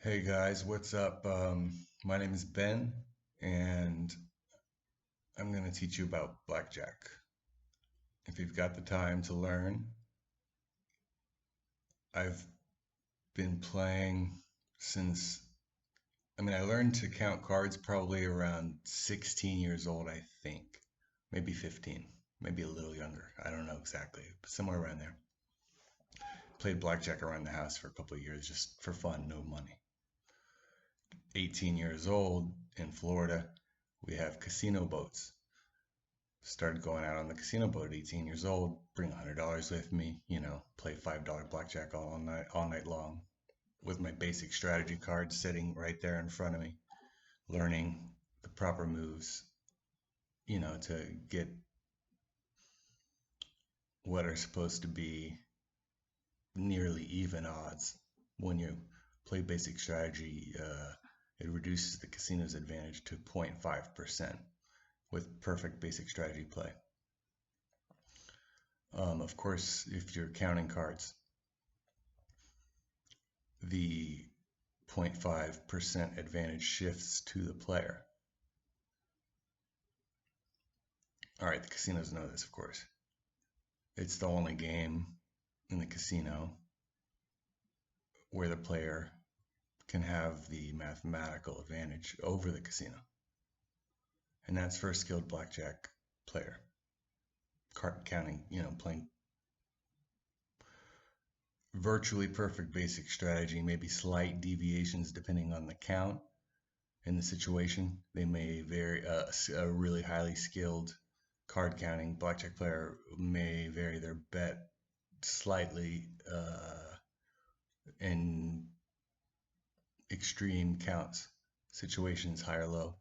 Hey guys, what's up? My name is Ben, and I'm going to teach you about blackjack. If you've got the time to learn, I've been playing since, I learned to count cards probably around 16 years old, I think. Maybe 15, maybe a little younger. I don't know exactly, but somewhere around there. Played blackjack around the house for a couple of years just for fun, no money. 18 years old in Florida, we have casino boats. Started going out on the casino boat at 18 years old, bring $100 with me, play $5 blackjack all night long with my basic strategy cards sitting right there in front of me, learning the proper moves, to get what are supposed to be nearly even odds. When you play basic strategy, it reduces the casino's advantage to 0.5% with perfect basic strategy play. Of course, if you're counting cards, the 0.5% advantage shifts to the player. All right, the casinos know this, of course. It's the only game in the casino where the player can have the mathematical advantage over the casino. And that's for a skilled blackjack player. Card counting, playing virtually perfect basic strategy, maybe slight deviations depending on the count and the situation. They may vary. A really highly skilled card counting blackjack player may vary their bet slightly in extreme counts, situations high or low,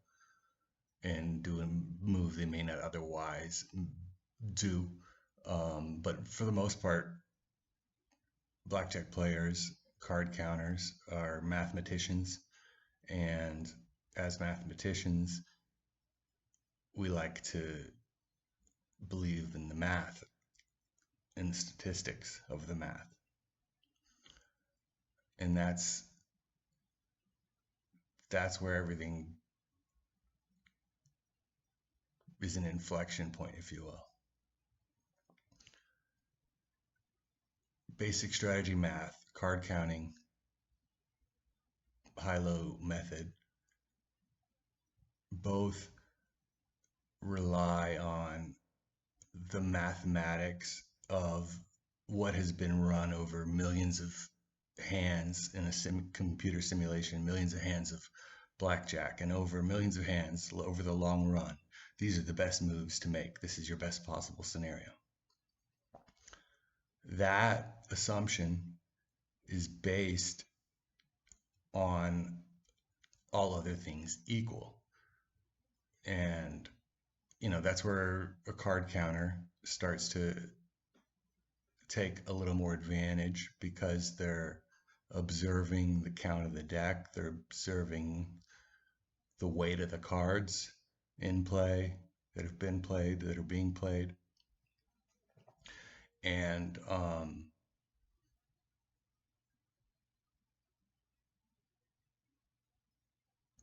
and do a move they may not otherwise do. But for the most part, blackjack players, card counters are mathematicians, and as mathematicians, we like to believe in the math and the statistics of the math. And that's where everything is an inflection point, if you will. Basic strategy math, card counting, high-low method, both rely on the mathematics of what has been run over millions of hands in a computer simulation, millions of hands of blackjack, and over millions of hands over the long run. These are the best moves to make. This is your best possible scenario. That assumption is based on all other things equal. And, that's where a card counter starts to take a little more advantage because they're observing the count of the deck, they're observing the weight of the cards in play that have been played, that are being played. And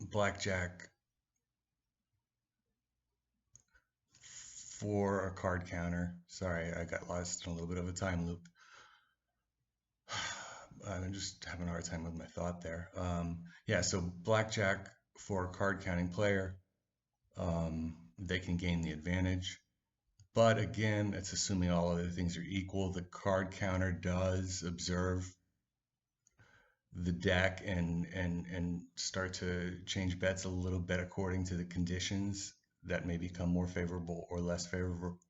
blackjack for a card counter. Sorry, I got lost in a little bit of a time loop. I'm just having a hard time with my thought there. Yeah, so blackjack for a card counting player, they can gain the advantage. But again, it's assuming all other things are equal. The card counter does observe the deck and start to change bets a little bit according to the conditions that may become more favorable or less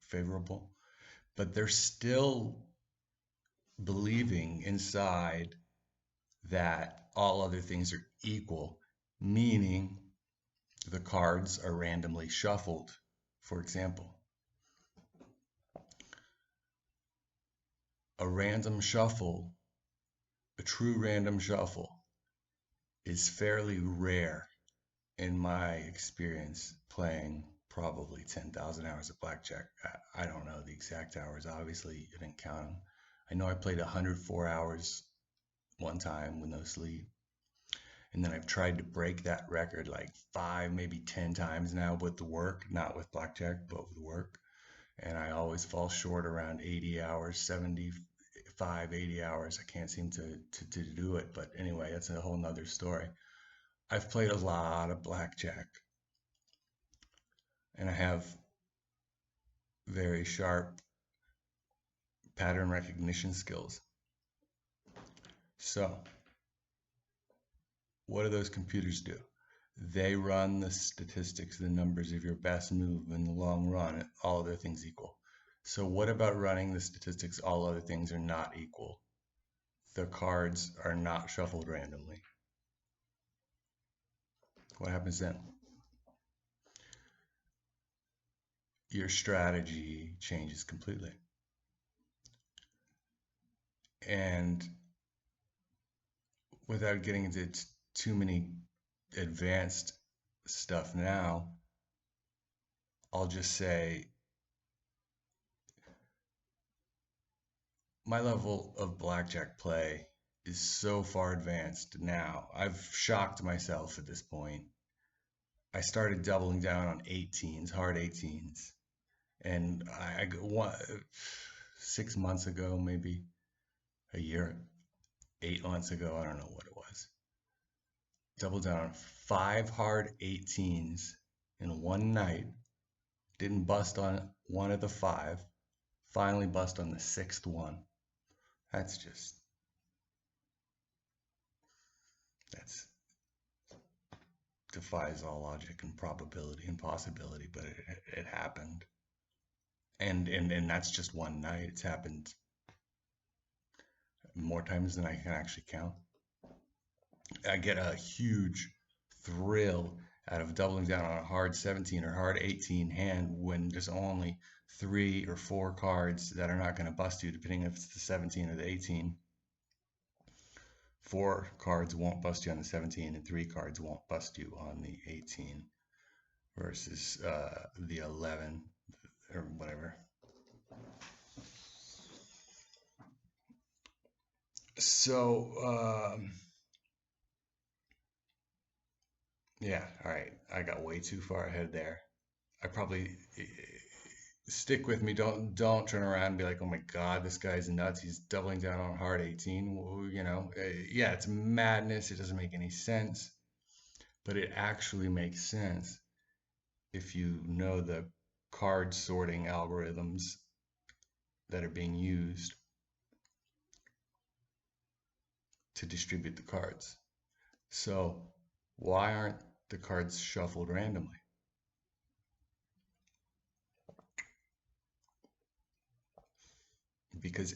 favorable. But they're still believing inside that all other things are equal, meaning the cards are randomly shuffled. For example, a random shuffle, a true random shuffle, is fairly rare in my experience playing probably 10,000 hours of blackjack. I don't know the exact hours, obviously, I didn't count them. I know I played 104 hours one time with no sleep. And then I've tried to break that record like 5, maybe 10 times now with the work, not with blackjack, but with work. And I always fall short around 80 hours, 75, 80 hours. I can't seem to do it. But anyway, that's a whole nother story. I've played a lot of blackjack and I have very sharp pattern recognition skills. So, what do those computers do? They run the statistics, the numbers of your best move in the long run, all other things equal. So, what about running the statistics, all other things are not equal? The cards are not shuffled randomly. What happens then? Your strategy changes completely. And without getting into too many advanced stuff now, I'll just say my level of blackjack play is so far advanced now. I've shocked myself at this point. I started doubling down on 18s, hard 18s, and 6 months ago, maybe a year, 8 months ago, I don't know what it was. Doubled down on 5 hard 18s in one night. Didn't bust on one of the 5. Finally bust on the 6th one. That's defies all logic and probability and possibility, but it happened. And that's just one night. It's happened more times than I can actually count. I get a huge thrill out of doubling down on a hard 17 or hard 18 hand when there's only 3 or 4 cards that are not going to bust you, depending if it's the 17 or the 18. 4 cards won't bust you on the 17 and 3 cards won't bust you on the 18 versus the 11 or whatever. So, yeah, all right. I got way too far ahead there. I probably stick with me. Don't turn around and be like, oh my God, this guy's nuts. He's doubling down on hard 18. Well, yeah, it's madness. It doesn't make any sense, but it actually makes sense if you know the card sorting algorithms that are being used to distribute the cards. So why aren't the cards shuffled randomly? Because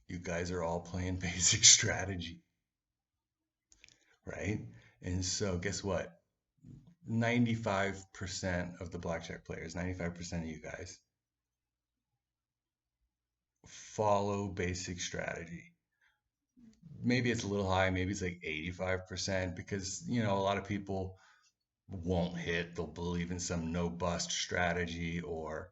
you guys are all playing basic strategy, right? And so guess what? 95% of the blackjack players, 95% of you guys follow basic strategy. Maybe it's a little high, maybe it's like 85% because, a lot of people won't hit. They'll believe in some no bust strategy, or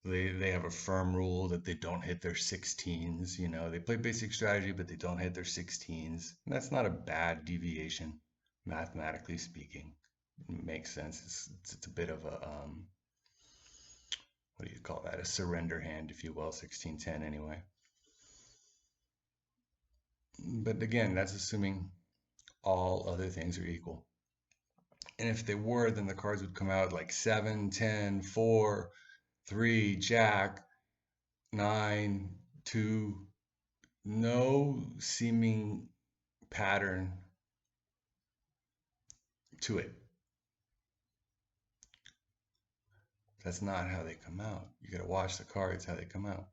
they have a firm rule that they don't hit their 16s. They play basic strategy, but they don't hit their 16s. And that's not a bad deviation, mathematically speaking. It makes sense. It's a bit of a, what do you call that? A surrender hand, if you will, 16-10 anyway. But again, that's assuming all other things are equal. And if they were, then the cards would come out like 7, 10, 4, 3, Jack, 9, 2, no seeming pattern to it. That's not how they come out. You got to watch the cards how they come out.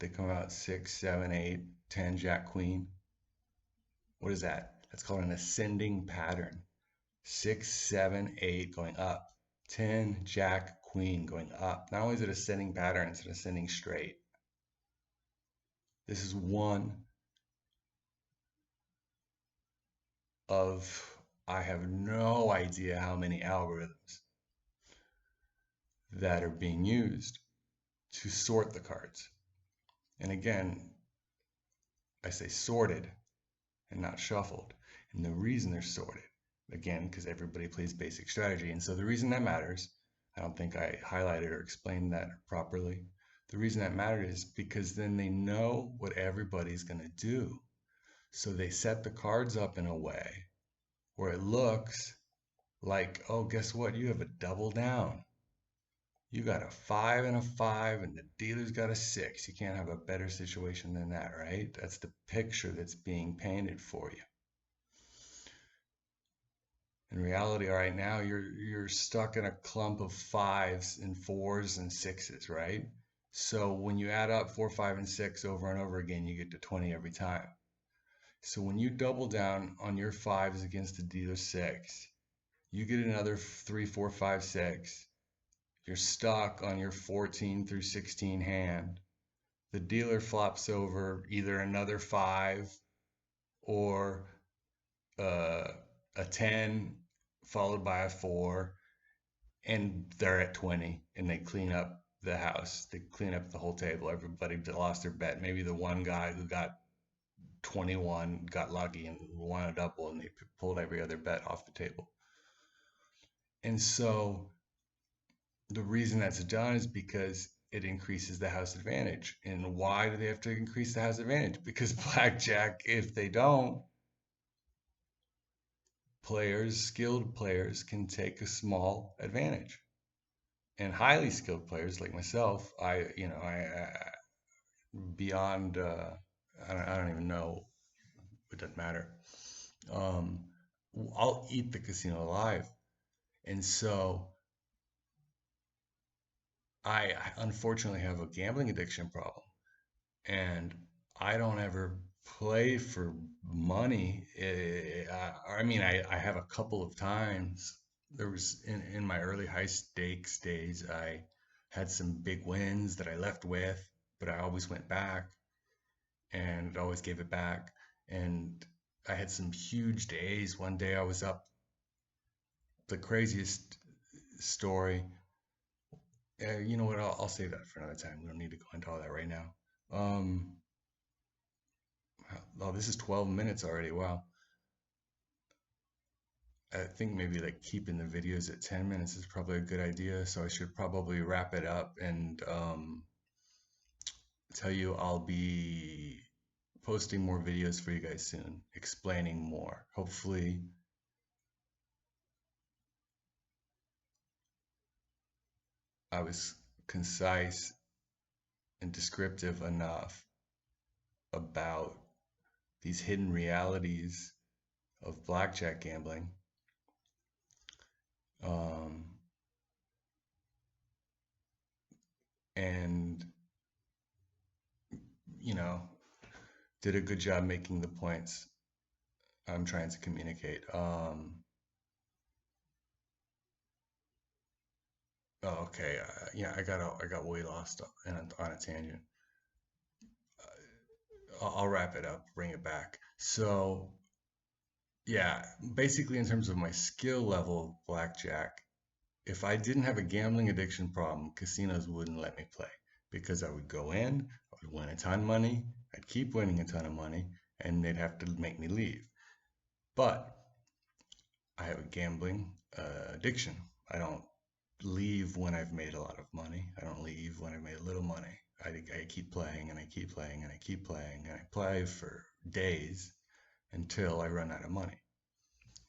They come out 6, 7, 8, 10, Jack, Queen. What is that? That's called an ascending pattern. 6, 7, 8 going up. 10, Jack, Queen going up. Not only is it ascending pattern, it's an ascending straight. This is one of, I have no idea how many algorithms that are being used to sort the cards. And again, I say sorted and not shuffled. And the reason they're sorted, again, because everybody plays basic strategy. And so the reason that matters, I don't think I highlighted or explained that properly. The reason that mattered is because then they know what everybody's going to do. So they set the cards up in a way where it looks like, oh, guess what? You have a double down. You got a five and a five, and the dealer's got a six. You can't have a better situation than that, right? That's the picture that's being painted for you. In reality, right now, you're stuck in a clump of fives and fours and sixes, right? So when you add up four, five, and six over and over again, you get to 20 every time. So when you double down on your fives against the dealer six, you get another three, four, five, six. You're stuck on your 14 through 16 hand. The dealer flops over either another five or uh, a 10 followed by a four, and they're at 20 and they clean up the house. They clean up the whole table. Everybody that lost their bet. Maybe the one guy who got 21 got lucky and won a double and they pulled every other bet off the table. And so the reason that's done is because it increases the house advantage. And why do they have to increase the house advantage? Because blackjack, if they don't, players, skilled players can take a small advantage. And highly skilled players like myself, beyond, I don't even know, it doesn't matter. Um, I'll eat the casino alive. And so I unfortunately have a gambling addiction problem. And I don't ever play for money. I have a couple of times. There was in my early high stakes days, I had some big wins that I left with, but I always went back and always gave it back. And I had some huge days. One day I was up, the craziest story. You know what? I'll save that for another time. We don't need to go into all that right now. Um, Oh, this is 12 minutes already. Wow. I think maybe like keeping the videos at 10 minutes is probably a good idea. So I should probably wrap it up and tell you I'll be posting more videos for you guys soon, explaining more. Hopefully, I was concise and descriptive enough about these hidden realities of blackjack gambling. Um, and, you know, did a good job making the points I'm trying to communicate. Oh, okay. Yeah, I got way lost on a tangent. I'll wrap it up, bring it back. So, yeah, basically in terms of my skill level of blackjack, if I didn't have a gambling addiction problem, casinos wouldn't let me play because I would go in, I would win a ton of money, I'd keep winning a ton of money, and they'd have to make me leave. But I have a gambling addiction. I don't leave when I've made a lot of money. I don't leave when I've made a little money. I keep playing and I keep playing and I keep playing and I play for days until I run out of money.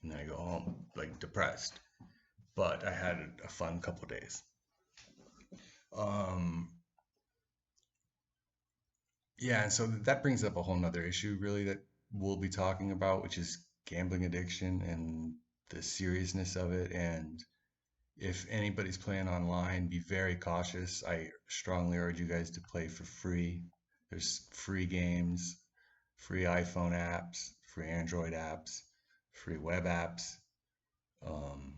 And then I go home like depressed. But I had a fun couple days. Um, yeah, and so that brings up a whole nother issue really that we'll be talking about, which is gambling addiction and the seriousness of it. And if anybody's playing online, be very cautious. I strongly urge you guys to play for free. There's free games, free iPhone apps, free Android apps, free web apps. Um,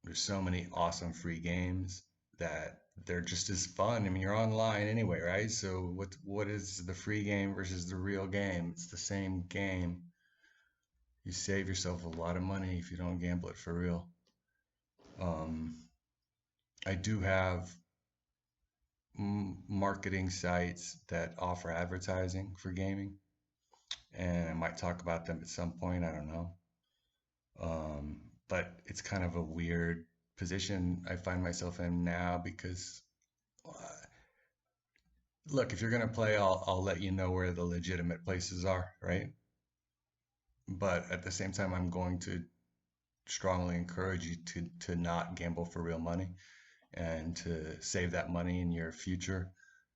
there's so many awesome free games that they're just as fun. I mean, you're online anyway, right? So what is the free game versus the real game? It's the same game. You save yourself a lot of money if you don't gamble it for real. Um, I do have marketing sites that offer advertising for gaming. and I might talk about them at some point. I don't know. But it's kind of a weird position I find myself in now because, uh, look, if you're gonna play, I'll let you know where the legitimate places are, right? But at the same time, I'm going to strongly encourage you to not gamble for real money and to save that money in your future.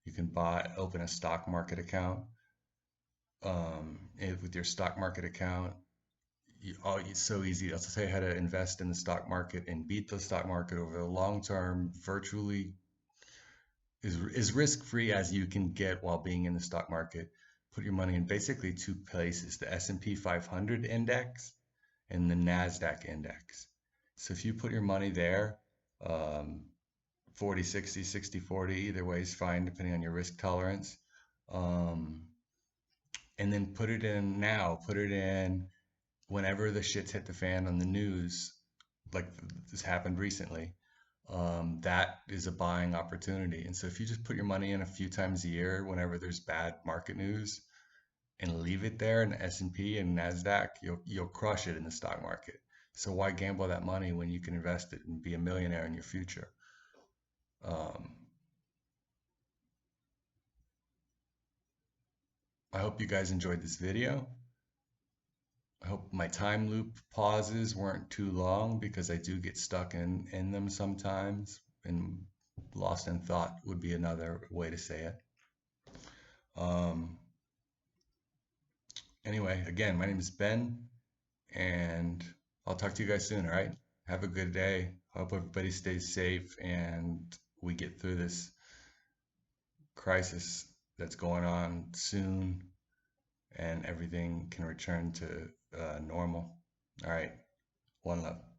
You can open a stock market account. And with your stock market account, it's so easy. I'll tell you how to invest in the stock market and beat the stock market over the long term, virtually as risk free as you can get while being in the stock market. Put your money in basically two places: the S&P 500 index and the NASDAQ index. So if you put your money there, um, 40, 60, 60, 40, either way is fine depending on your risk tolerance. Um, and then put it in now, put it in whenever the shit's hit the fan on the news, like this happened recently. That is a buying opportunity. And so if you just put your money in a few times a year whenever there's bad market news and leave it there in the S&P and NASDAQ, you'll crush it in the stock market. So why gamble that money when you can invest it and be a millionaire in your future? Um, I hope you guys enjoyed this video. I hope my time loop pauses weren't too long because I do get stuck in them sometimes, and lost in thought would be another way to say it. Um, anyway, again, my name is Ben, and I'll talk to you guys soon, all right? Have a good day. Hope everybody stays safe and we get through this crisis that's going on soon and everything can return to normal. All right. One love.